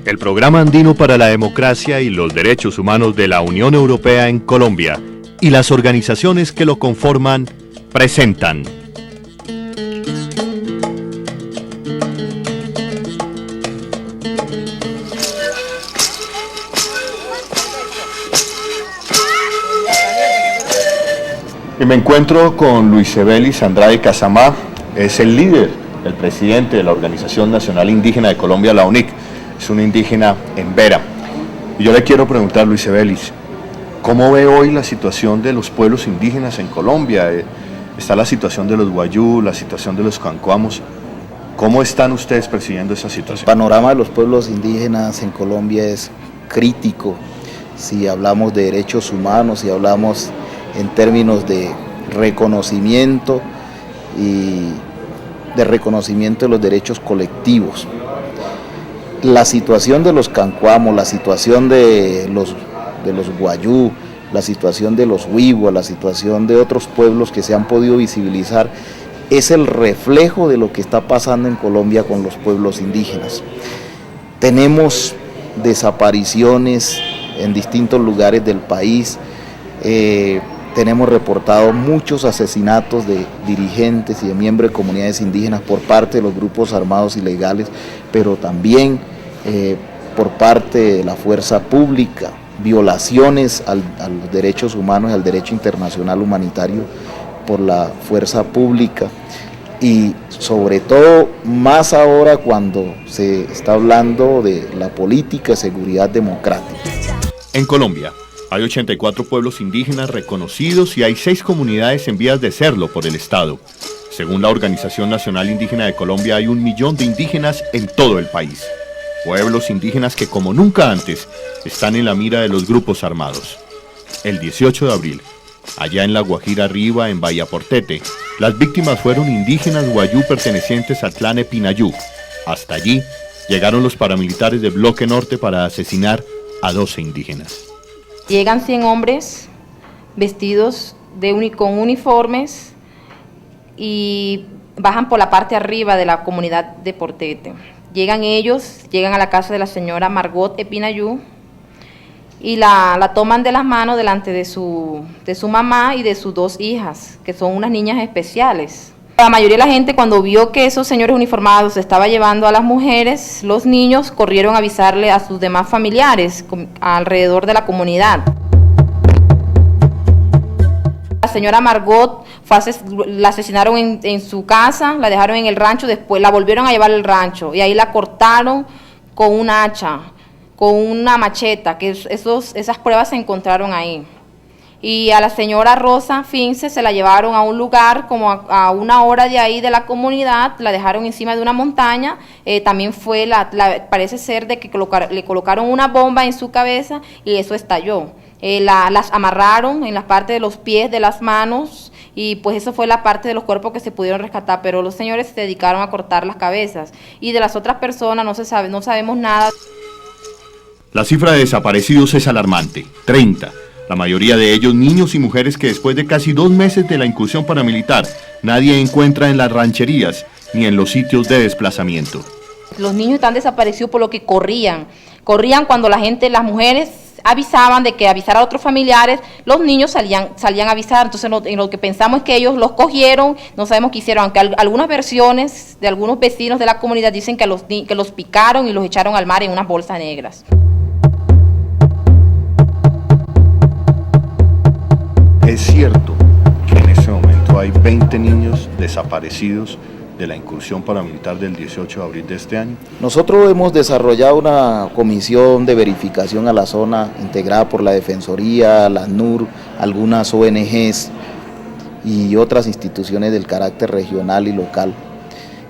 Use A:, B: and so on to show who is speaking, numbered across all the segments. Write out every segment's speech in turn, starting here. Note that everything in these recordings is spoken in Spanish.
A: El Programa Andino para la Democracia y los Derechos Humanos de la Unión Europea en Colombia y las organizaciones que lo conforman presentan y me encuentro con Luis Ebelis Andrade Casamá, es el líder, el presidente de la Organización Nacional Indígena de Colombia, la UNIC. Es un indígena en Vera. Y yo le quiero preguntar, Luis Ebelis, ¿cómo ve hoy la situación de los pueblos indígenas en Colombia? Está la situación de los Wayuu, la situación de los Cancuamos. ¿Cómo están ustedes percibiendo esa situación?
B: El panorama de los pueblos indígenas en Colombia es crítico. Si hablamos de derechos humanos, si hablamos en términos de reconocimiento y de reconocimiento de los derechos colectivos. La situación de los Cancuamos, la situación de los Wayuu, la situación de los Wiwa, la situación de otros pueblos que se han podido visibilizar, es el reflejo de lo que está pasando en Colombia con los pueblos indígenas. Tenemos desapariciones en distintos lugares del país, tenemos reportado muchos asesinatos de dirigentes y de miembros de comunidades indígenas por parte de los grupos armados ilegales, pero también por parte de la fuerza pública, violaciones a los derechos humanos y al derecho internacional humanitario por la fuerza pública, y sobre todo más ahora cuando se está hablando de la política de seguridad democrática.
A: En Colombia hay 84 pueblos indígenas reconocidos y hay 6 comunidades en vías de serlo por el Estado. Según la Organización Nacional Indígena de Colombia, hay 1 millón de indígenas en todo el país. Pueblos indígenas que como nunca antes están en la mira de los grupos armados. El 18 de abril, allá en La Guajira Arriba, en Vallaportete, las víctimas fueron indígenas Wayuu pertenecientes al clan Epinayú. Hasta allí llegaron los paramilitares del Bloque Norte para asesinar a 12 indígenas.
C: Llegan 100 hombres vestidos con uniformes y bajan por la parte arriba de la comunidad de Portete. Llegan a la casa de la señora Margot Epinayú y la toman de las manos delante de su mamá y de sus 2 hijas, que son unas niñas especiales. La mayoría de la gente, cuando vio que esos señores uniformados estaban llevando a las mujeres, los niños corrieron a avisarle a sus demás familiares alrededor de la comunidad. La señora Margot la asesinaron en su casa, la dejaron en el rancho, después la volvieron a llevar al rancho y ahí la cortaron con un hacha, con una macheta, que esas pruebas se encontraron ahí. Y a la señora Rosa Fince se la llevaron a un lugar como a 1 hora de ahí de la comunidad, la dejaron encima de una montaña, también parece ser de que le colocaron una bomba en su cabeza y eso estalló. Las amarraron en la parte de los pies, de las manos, y pues eso fue la parte de los cuerpos que se pudieron rescatar, pero los señores se dedicaron a cortar las cabezas. Y de las otras personas no sabemos nada.
A: La cifra de desaparecidos es alarmante, 30. La mayoría de ellos niños y mujeres que después de casi 2 meses de la incursión paramilitar, nadie encuentra en las rancherías ni en los sitios de desplazamiento.
C: Los niños están desaparecidos por lo que corrían cuando las mujeres avisaban de que avisar a otros familiares, los niños salían a avisar. Entonces en lo que pensamos es que ellos los cogieron, no sabemos qué hicieron, aunque algunas versiones de algunos vecinos de la comunidad dicen que los picaron y los echaron al mar en unas bolsas negras.
A: Es cierto que en este momento hay 20 niños desaparecidos de la incursión paramilitar del 18 de abril de este año.
B: Nosotros hemos desarrollado una comisión de verificación a la zona integrada por la Defensoría, la ACNUR, algunas ONGs y otras instituciones del carácter regional y local.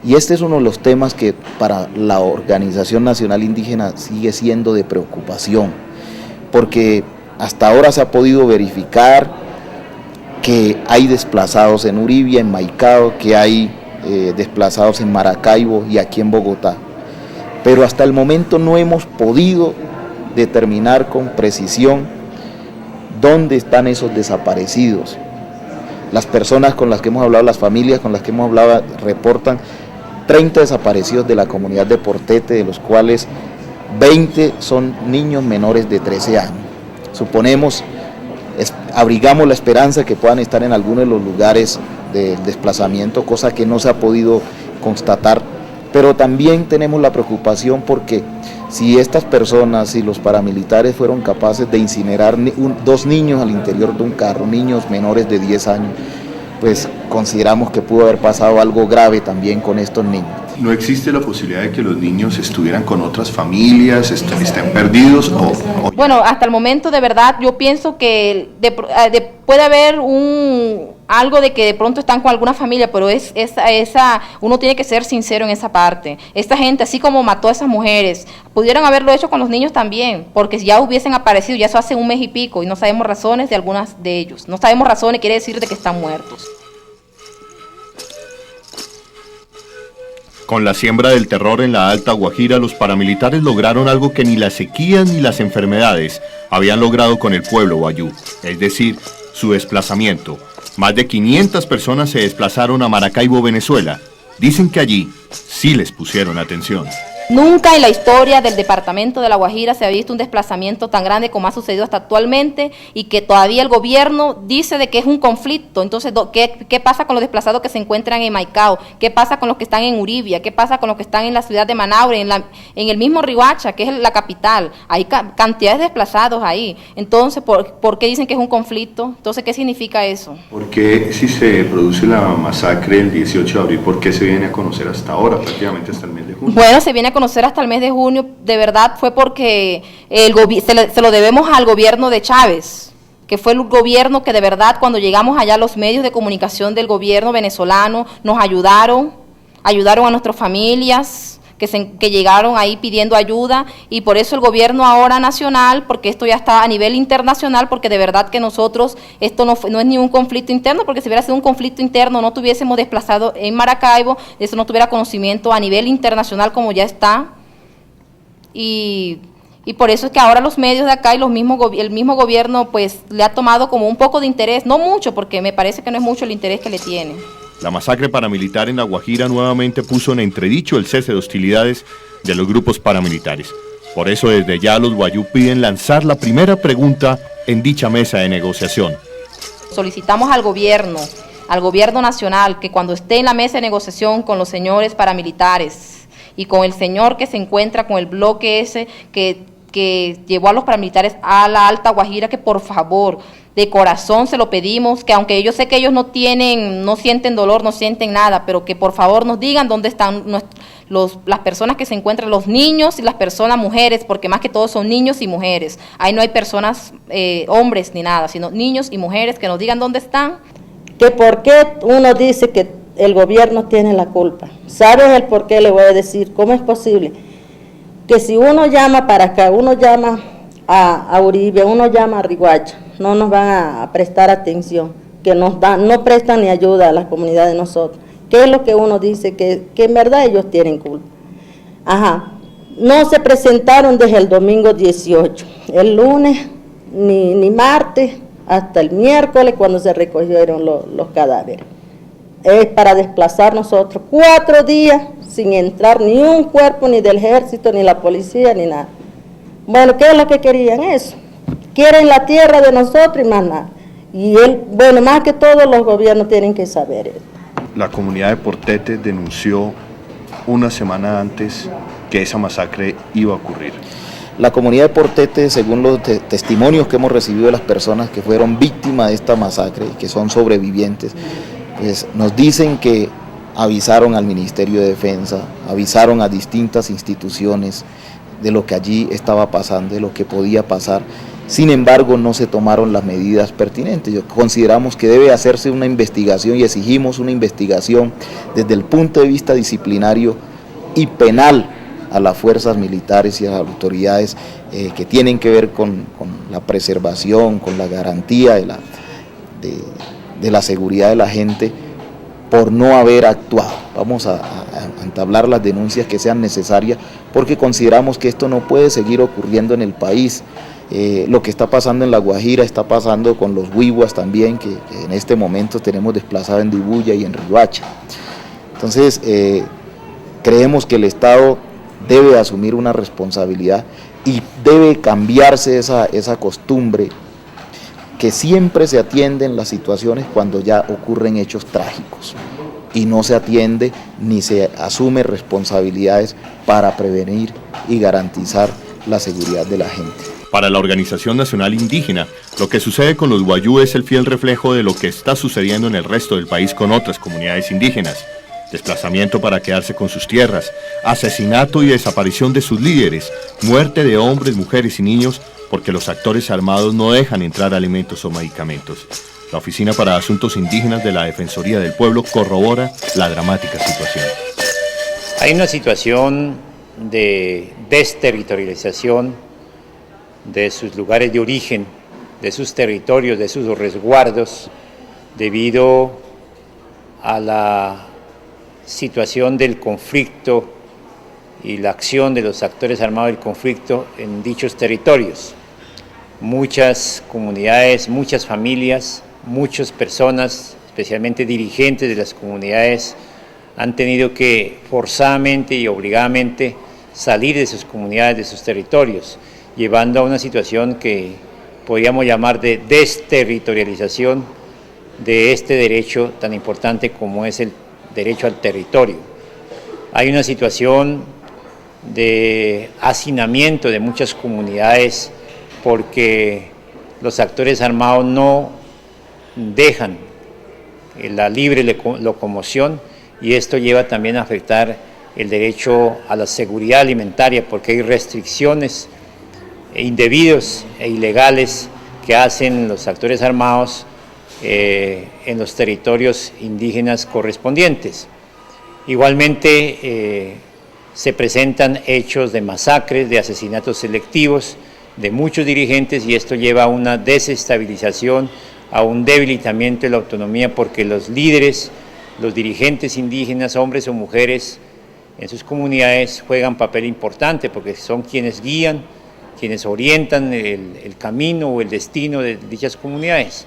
B: Y este es uno de los temas que para la Organización Nacional Indígena sigue siendo de preocupación, porque hasta ahora se ha podido verificar que hay desplazados en Uribia, en Maicao, que hay desplazados en Maracaibo y aquí en Bogotá. Pero hasta el momento no hemos podido determinar con precisión dónde están esos desaparecidos. Las personas con las que hemos hablado, las familias con las que hemos hablado, reportan 30 desaparecidos de la comunidad de Portete, de los cuales 20 son niños menores de 13 años. Suponemos, abrigamos la esperanza que puedan estar en alguno de los lugares del desplazamiento, cosa que no se ha podido constatar, pero también tenemos la preocupación porque si estas personas, si los paramilitares fueron capaces de incinerar dos niños al interior de un carro, niños menores de 10 años, pues consideramos que pudo haber pasado algo grave también con estos niños.
A: ¿No existe la posibilidad de que los niños estuvieran con otras familias, estén perdidos?
C: Bueno, hasta el momento de verdad yo pienso que puede haber algo de que de pronto están con alguna familia, pero uno tiene que ser sincero en esa parte. Esta gente, así como mató a esas mujeres, pudieron haberlo hecho con los niños también, porque si ya hubiesen aparecido, ya eso hace un mes y pico, y no sabemos razones de algunas de ellos. No sabemos razones, quiere decir de que están muertos.
A: Con la siembra del terror en la Alta Guajira, los paramilitares lograron algo que ni las sequías ni las enfermedades habían logrado con el pueblo wayú, es decir, su desplazamiento. Más de 500 personas se desplazaron a Maracaibo, Venezuela. Dicen que allí sí les pusieron atención.
C: Nunca en la historia del departamento de La Guajira se ha visto un desplazamiento tan grande como ha sucedido hasta actualmente y que todavía el gobierno dice de que es un conflicto. Entonces, ¿qué pasa con los desplazados que se encuentran en Maicao? ¿Qué pasa con los que están en Uribia? ¿Qué pasa con los que están en la ciudad de Manaure, en el mismo Riohacha, que es la capital? Hay cantidades de desplazados ahí. Entonces, ¿por qué dicen que es un conflicto? Entonces, ¿qué significa eso?
A: ¿Por qué si se produce la masacre el 18 de abril, por qué se viene a conocer hasta ahora, prácticamente hasta el mes de junio?
C: Bueno, se viene a conocer hasta el mes de junio, de verdad fue porque se lo debemos al gobierno de Chávez, que fue el gobierno que de verdad cuando llegamos allá los medios de comunicación del gobierno venezolano nos ayudaron a nuestras familias que llegaron ahí pidiendo ayuda, y por eso el gobierno ahora nacional, porque esto ya está a nivel internacional, porque de verdad que nosotros, esto no es ni un conflicto interno, porque si hubiera sido un conflicto interno no tuviésemos desplazado en Maracaibo, eso no tuviera conocimiento a nivel internacional como ya está, y por eso es que ahora los medios de acá y el mismo gobierno pues le ha tomado como un poco de interés, no mucho, porque me parece que no es mucho el interés que le tiene.
A: La masacre paramilitar en La Guajira nuevamente puso en entredicho el cese de hostilidades de los grupos paramilitares. Por eso desde ya los wayú piden lanzar la primera pregunta en dicha mesa de negociación.
C: Solicitamos al gobierno nacional, que cuando esté en la mesa de negociación con los señores paramilitares y con el señor que se encuentra con el bloque ese que llevó a los paramilitares a la Alta Guajira, que por favor, de corazón se lo pedimos, que aunque yo sé que ellos no sienten dolor, no sienten nada, pero que por favor nos digan dónde están las personas que se encuentran, los niños y las personas mujeres, porque más que todo son niños y mujeres. Ahí no hay personas, hombres ni nada, sino niños y mujeres, que nos digan dónde están.
D: Que por qué uno dice que el gobierno tiene la culpa. ¿Sabes el por qué? Le voy a decir, ¿cómo es posible? Que si uno llama para acá, uno llama a Uribia, uno llama a Riohacha, no nos van a prestar atención, que no prestan ni ayuda a la comunidad de nosotros. ¿Qué es lo que uno dice? Que en verdad ellos tienen culpa. No se presentaron desde el domingo 18, el lunes, ni martes, hasta el miércoles cuando se recogieron los cadáveres. Es para desplazar nosotros 4 días sin entrar ni un cuerpo ni del ejército, ni la policía, ni nada. Bueno, ¿qué es lo que querían? Eso. Quieren la tierra de nosotros y más nada. Y más que todo los gobiernos tienen que saber eso.
A: La comunidad de Portete denunció una semana antes que esa masacre iba a ocurrir.
B: La comunidad de Portete, según los testimonios que hemos recibido de las personas que fueron víctimas de esta masacre y que son sobrevivientes, pues nos dicen que avisaron al Ministerio de Defensa, avisaron a distintas instituciones de lo que allí estaba pasando, de lo que podía pasar. Sin embargo, no se tomaron las medidas pertinentes. Consideramos que debe hacerse una investigación y exigimos una investigación desde el punto de vista disciplinario y penal a las fuerzas militares y a las autoridades que tienen que ver con la preservación, con la garantía de la seguridad de la gente, por no haber actuado. Vamos a entablar las denuncias que sean necesarias, porque consideramos que esto no puede seguir ocurriendo en el país. Lo que está pasando en La Guajira está pasando con los wiwas también, que en este momento tenemos desplazados en Dibuya y en Riohacha. Entonces, creemos que el Estado debe asumir una responsabilidad y debe cambiarse esa costumbre que siempre se atienden las situaciones cuando ya ocurren hechos trágicos y no se atiende ni se asume responsabilidades para prevenir y garantizar la seguridad de la gente.
A: Para la Organización Nacional Indígena, lo que sucede con los wayú es el fiel reflejo de lo que está sucediendo en el resto del país con otras comunidades indígenas. Desplazamiento para quedarse con sus tierras, asesinato y desaparición de sus líderes, muerte de hombres, mujeres y niños porque los actores armados no dejan entrar alimentos o medicamentos. La Oficina para Asuntos Indígenas de la Defensoría del Pueblo corrobora la dramática situación.
E: Hay una situación de desterritorialización de sus lugares de origen, de sus territorios, de sus resguardos, debido a la situación del conflicto y la acción de los actores armados del conflicto en dichos territorios. Muchas comunidades, muchas familias, muchas personas, especialmente dirigentes de las comunidades, han tenido que forzadamente y obligadamente salir de sus comunidades, de sus territorios, llevando a una situación que podríamos llamar de desterritorialización de este derecho tan importante como es el derecho al territorio. Hay una situación de hacinamiento de muchas comunidades porque los actores armados no dejan la libre locomoción y esto lleva también a afectar el derecho a la seguridad alimentaria porque hay restricciones indebidos e ilegales que hacen los actores armados en los territorios indígenas correspondientes. Igualmente se presentan hechos de masacres, de asesinatos selectivos de muchos dirigentes y esto lleva a una desestabilización, a un debilitamiento de la autonomía porque los líderes, los dirigentes indígenas, hombres o mujeres en sus comunidades juegan papel importante porque son quienes guían, quienes orientan el camino o el destino de dichas comunidades.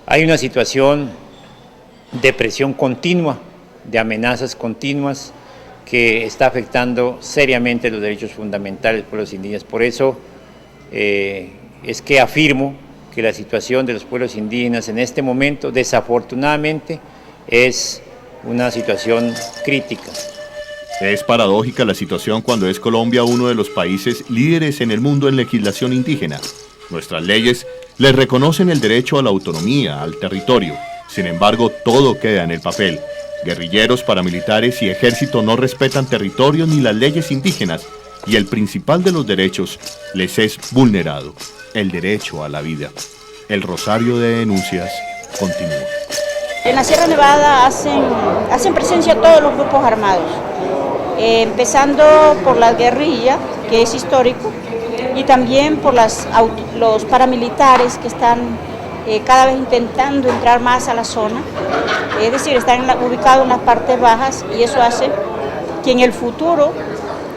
E: Hay una situación de presión continua, de amenazas continuas que está afectando seriamente los derechos fundamentales de los indígenas. Por eso es que afirmo que la situación de los pueblos indígenas en este momento, desafortunadamente, es una situación crítica.
A: Es paradójica la situación cuando es Colombia uno de los países líderes en el mundo en legislación indígena. Nuestras leyes les reconocen el derecho a la autonomía, al territorio. Sin embargo, todo queda en el papel. Guerrilleros, paramilitares y ejército no respetan territorios ni las leyes indígenas y el principal de los derechos les es vulnerado, el derecho a la vida. El rosario de denuncias continúa.
F: En la Sierra Nevada hacen presencia todos los grupos armados, empezando por la guerrilla, que es histórico, y también por los paramilitares que están cada vez intentando entrar más a la zona, es decir, están ubicados en las partes bajas y eso hace que en el futuro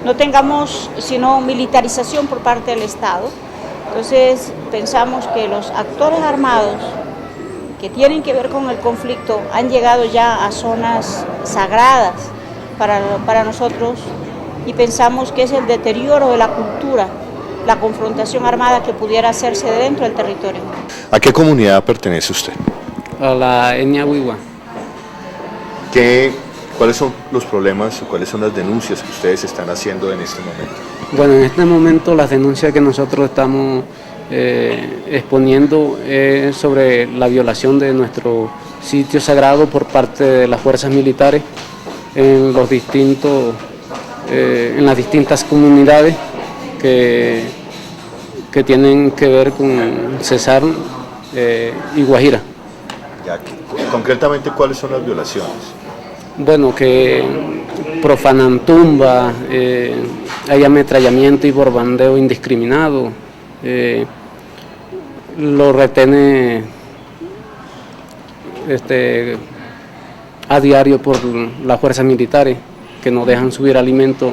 F: no tengamos sino militarización por parte del Estado. Entonces pensamos que los actores armados que tienen que ver con el conflicto han llegado ya a zonas sagradas para nosotros y pensamos que es el deterioro de la cultura, la confrontación armada que pudiera hacerse dentro del territorio.
A: ¿A qué comunidad pertenece usted?
G: A la etnia Wiwa.
A: ¿Cuáles son los problemas o cuáles son las denuncias que ustedes están haciendo en este momento?
G: Bueno, en este momento las denuncias que nosotros estamos exponiendo es sobre la violación de nuestro sitio sagrado por parte de las fuerzas militares en las distintas comunidades que tienen que ver con Cesar y Guajira.
A: Concretamente, ¿cuáles son las violaciones?
G: Bueno, que profanan tumbas, hay ametrallamiento y bombardeo indiscriminado, los retenes a diario por las fuerzas militares que no dejan subir alimentos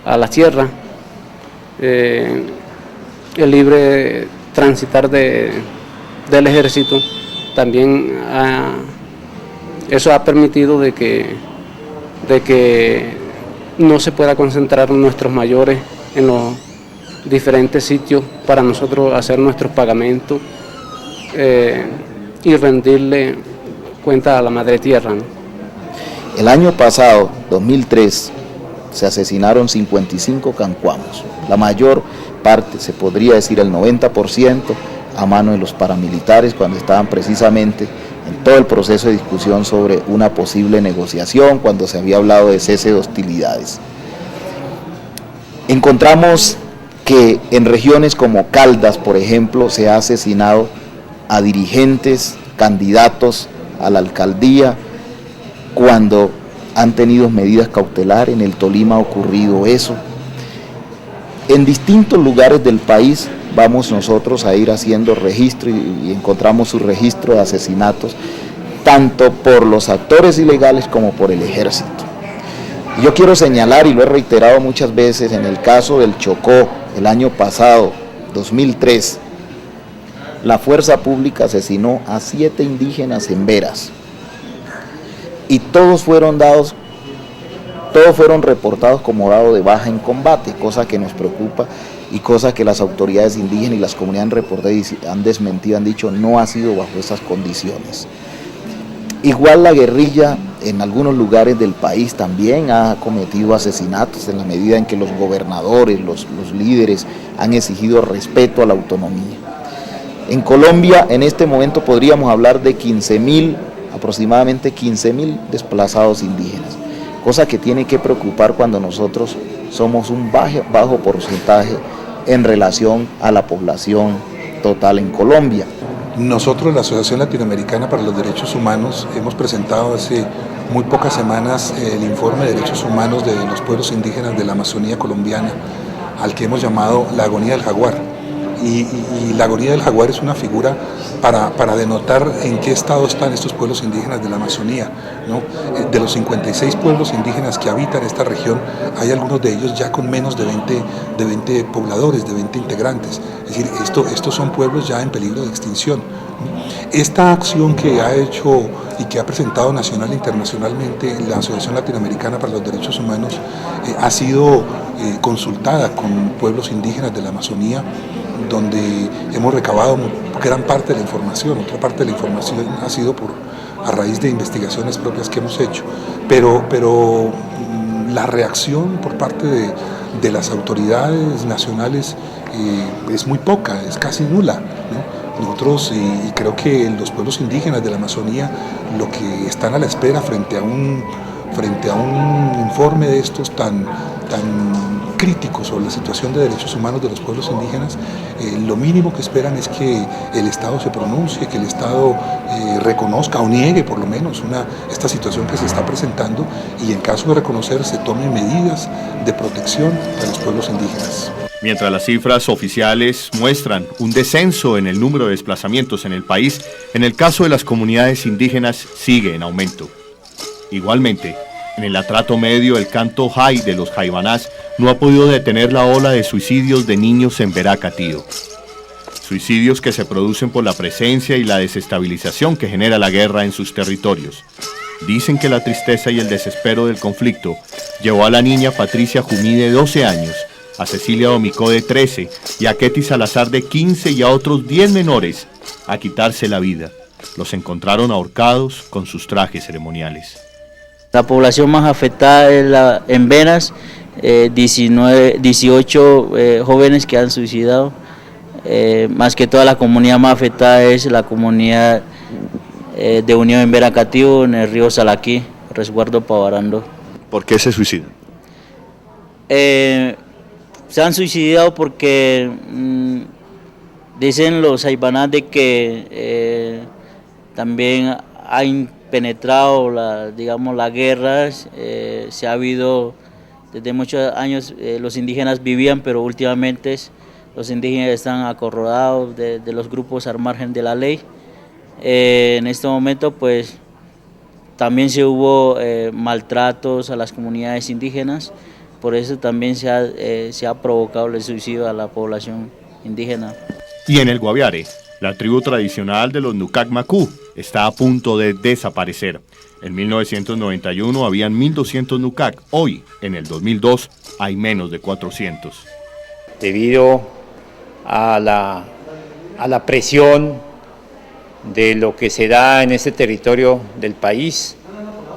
G: a la tierra, el libre transitar del ejército también eso ha permitido de que no se pueda concentrar nuestros mayores en los diferentes sitios para nosotros hacer nuestros pagamentos y rendirle cuenta a la Madre Tierra, ¿no?
B: El año pasado, 2003, se asesinaron 55 cancuamos, la mayor parte, se podría decir el 90%, a mano de los paramilitares cuando estaban precisamente en todo el proceso de discusión sobre una posible negociación, cuando se había hablado de cese de hostilidades. Encontramos que en regiones como Caldas, por ejemplo, se ha asesinado a dirigentes, candidatos a la alcaldía, cuando han tenido medidas cautelares. En el Tolima ha ocurrido eso. En distintos lugares del país vamos nosotros a ir haciendo registro y encontramos su registro de asesinatos, tanto por los actores ilegales como por el ejército. Yo quiero señalar, y lo he reiterado muchas veces, en el caso del Chocó, el año pasado, 2003, la fuerza pública asesinó a 7 indígenas en Veras, y todos fueron reportados como dado de baja en combate, cosa que nos preocupa y cosa que las autoridades indígenas y las comunidades han reportado y han desmentido, han dicho no ha sido bajo esas condiciones. Igual la guerrilla en algunos lugares del país también ha cometido asesinatos en la medida en que los gobernadores, los líderes han exigido respeto a la autonomía. En Colombia en este momento podríamos hablar de aproximadamente 15.000 desplazados indígenas, cosa que tiene que preocupar cuando nosotros somos un bajo porcentaje en relación a la población total en Colombia.
H: Nosotros, la Asociación Latinoamericana para los Derechos Humanos, hemos presentado hace muy pocas semanas el informe de derechos humanos de los pueblos indígenas de la Amazonía colombiana, al que hemos llamado la agonía del jaguar. Y la agonía del jaguar es una figura para denotar en qué estado están estos pueblos indígenas de la Amazonía, ¿no? De los 56 pueblos indígenas que habitan esta región, hay algunos de ellos ya con menos de 20 pobladores, de 20 integrantes. Es decir, estos son pueblos ya en peligro de extinción. Esta acción que ha hecho y que ha presentado nacional e internacionalmente la Asociación Latinoamericana para los Derechos Humanos ha sido consultada con pueblos indígenas de la Amazonía, donde hemos recabado gran parte de la información. Otra parte de la información ha sido a raíz de investigaciones propias que hemos hecho, pero la reacción por parte de las autoridades nacionales es muy poca, es casi nula, ¿no? Nosotros, y creo que los pueblos indígenas de la Amazonía, lo que están a la espera frente a un informe de estos tan crítico sobre la situación de derechos humanos de los pueblos indígenas, lo mínimo que esperan es que el Estado se pronuncie, que el Estado reconozca o niegue por lo menos esta situación que se está presentando, y en caso de reconocer se tomen medidas de protección de los pueblos indígenas.
A: Mientras las cifras oficiales muestran un descenso en el número de desplazamientos en el país, en el caso de las comunidades indígenas sigue en aumento. Igualmente, en el atrato medio, el canto jay de los jaibanás no ha podido detener la ola de suicidios de niños en Veracatío. Suicidios que se producen por la presencia y la desestabilización que genera la guerra en sus territorios. Dicen que la tristeza y el desespero del conflicto llevó a la niña Patricia Jumí de 12 años, a Cecilia Domicó de 13 y a Ketty Salazar de 15 y a otros 10 menores a quitarse la vida. Los encontraron ahorcados con sus trajes ceremoniales.
I: La población más afectada es en Veras, 18 jóvenes que han suicidado. Más que toda la comunidad más afectada es la comunidad de Unión en Veracatío, en el río Salaquí, resguardo Pavarando.
A: ¿Por qué se suicidan?
I: Se han suicidado porque dicen los jaibanás de que también han penetrado las guerras, se ha habido desde muchos años, los indígenas vivían, pero últimamente los indígenas están acorralados de los grupos al margen de la ley. En este momento pues también se hubo maltratos a las comunidades indígenas, por eso también se ha provocado el suicidio a la población indígena.
A: Y en el Guaviare, la tribu tradicional de los Nucac Macú está a punto de desaparecer. En 1991 habían 1.200 NUCAC, hoy, en el 2002, hay menos de 400.
E: Debido a la presión de lo que se da en este territorio del país,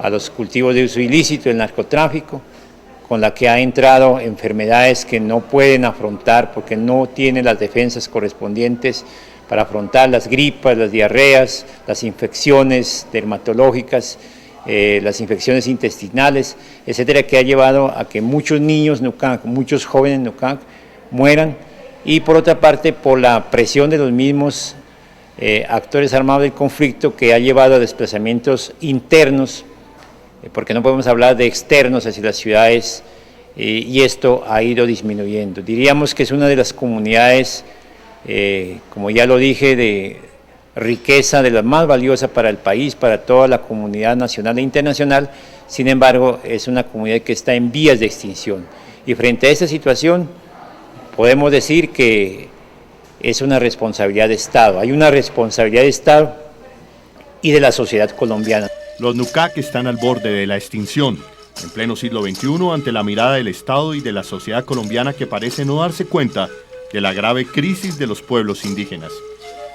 E: a los cultivos de uso ilícito, el narcotráfico, con la que ha entrado enfermedades que no pueden afrontar porque no tienen las defensas correspondientes para afrontar las gripas, las diarreas, las infecciones dermatológicas, las infecciones intestinales, etcétera, que ha llevado a que muchos niños NUCAC, muchos jóvenes NUCAC mueran, y por otra parte por la presión de los mismos actores armados del conflicto, que ha llevado a desplazamientos internos, porque no podemos hablar de externos hacia las ciudades, y esto ha ido disminuyendo. Diríamos que es una de las comunidades, como ya lo dije, de riqueza, de la más valiosa para el país, para toda la comunidad nacional e internacional. Sin embargo, es una comunidad que está en vías de extinción. Y frente a esta situación, podemos decir que es una responsabilidad de Estado. Hay una responsabilidad de Estado y de la sociedad colombiana.
A: Los NUCAC están al borde de la extinción, en pleno siglo XXI, ante la mirada del Estado y de la sociedad colombiana, que parece no darse cuenta de la grave crisis de los pueblos indígenas.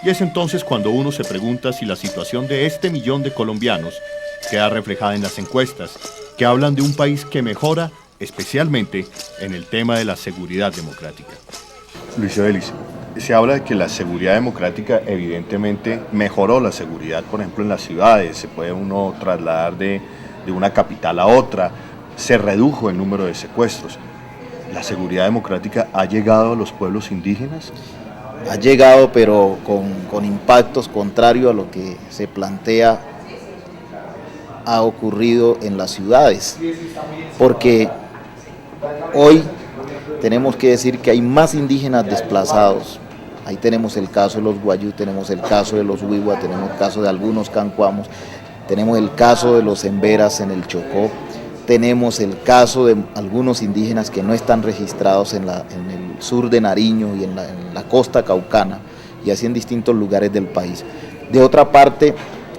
A: Y es entonces cuando uno se pregunta si la situación de este millón de colombianos queda reflejada en las encuestas, que hablan de un país que mejora, especialmente en el tema de la seguridad democrática.
J: Luis Ebelis, se habla de que la seguridad democrática evidentemente mejoró la seguridad, por ejemplo, en las ciudades, se puede uno trasladar de una capital a otra, se redujo el número de secuestros. ¿La seguridad democrática ha llegado a los pueblos indígenas?
B: Ha llegado, pero con impactos contrarios a lo que se plantea ha ocurrido en las ciudades, porque hoy tenemos que decir que hay más indígenas desplazados. Ahí tenemos el caso de los Guayú, tenemos el caso de los Wiwa, tenemos el caso de algunos Cancuamos, tenemos el caso de los Emberas en el Chocó, tenemos el caso de algunos indígenas que no están registrados en el sur de Nariño y en la costa caucana, y así en distintos lugares del país. De otra parte,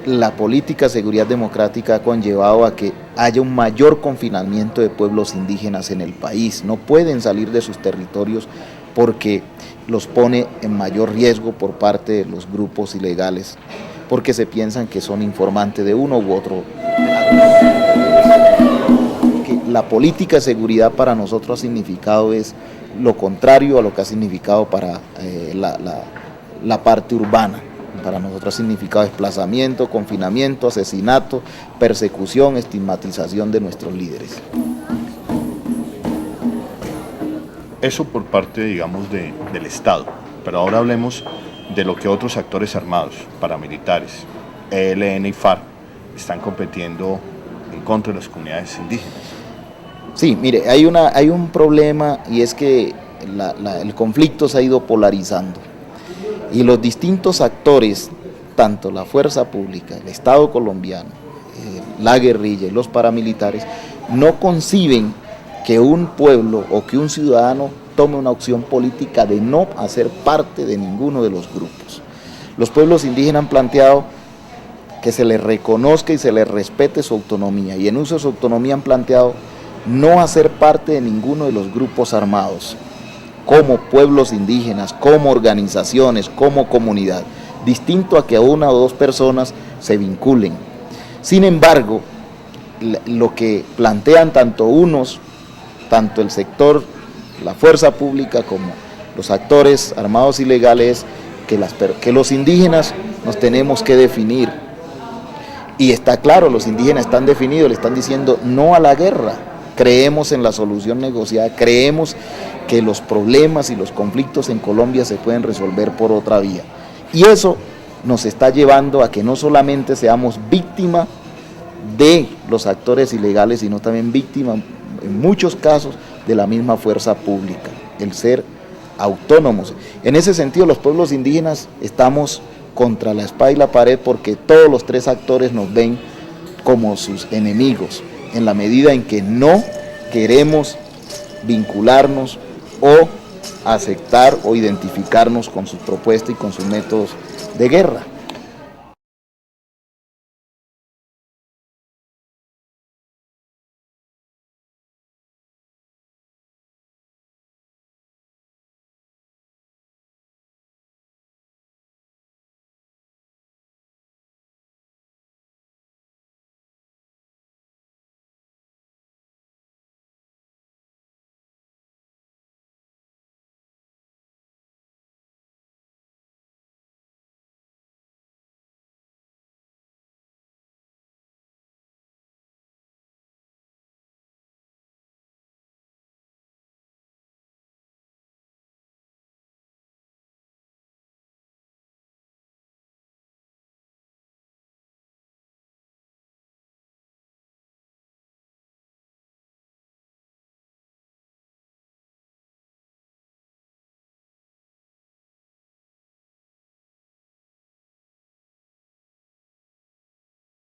B: la política de seguridad democrática ha conllevado a que haya un mayor confinamiento de pueblos indígenas en el país. No pueden salir de sus territorios porque los pone en mayor riesgo por parte de los grupos ilegales, porque se piensan que son informantes de uno u otro. La política de seguridad para nosotros ha significado es lo contrario a lo que ha significado para la parte urbana. Para nosotros ha significado desplazamiento, confinamiento, asesinato, persecución, estigmatización de nuestros líderes.
J: Eso por parte, digamos, del Estado, pero ahora hablemos de lo que otros actores armados, paramilitares, ELN y FARC, están compitiendo en contra de las comunidades indígenas.
B: Sí, mire, hay un problema, y es que el conflicto se ha ido polarizando, y los distintos actores, tanto la fuerza pública, el Estado colombiano, la guerrilla y los paramilitares, no conciben que un pueblo o que un ciudadano tome una opción política de no hacer parte de ninguno de los grupos. Los pueblos indígenas han planteado que se les reconozca y se les respete su autonomía, y en uso de su autonomía han planteado no hacer parte de ninguno de los grupos armados, como pueblos indígenas, como organizaciones, como comunidad, distinto a que una o dos personas se vinculen. Sin embargo, lo que plantean tanto el sector, la fuerza pública, como los actores armados ilegales, que los indígenas nos tenemos que definir. Y está claro, los indígenas están definidos, le están diciendo no a la guerra. Creemos en la solución negociada, creemos que los problemas y los conflictos en Colombia se pueden resolver por otra vía. Y eso nos está llevando a que no solamente seamos víctimas de los actores ilegales, sino también víctimas, en muchos casos, de la misma fuerza pública, el ser autónomos. En ese sentido, los pueblos indígenas estamos contra la espada y la pared, porque todos los tres actores nos ven como sus enemigos, en la medida en que no queremos vincularnos o aceptar o identificarnos con sus propuestas y con sus métodos de guerra.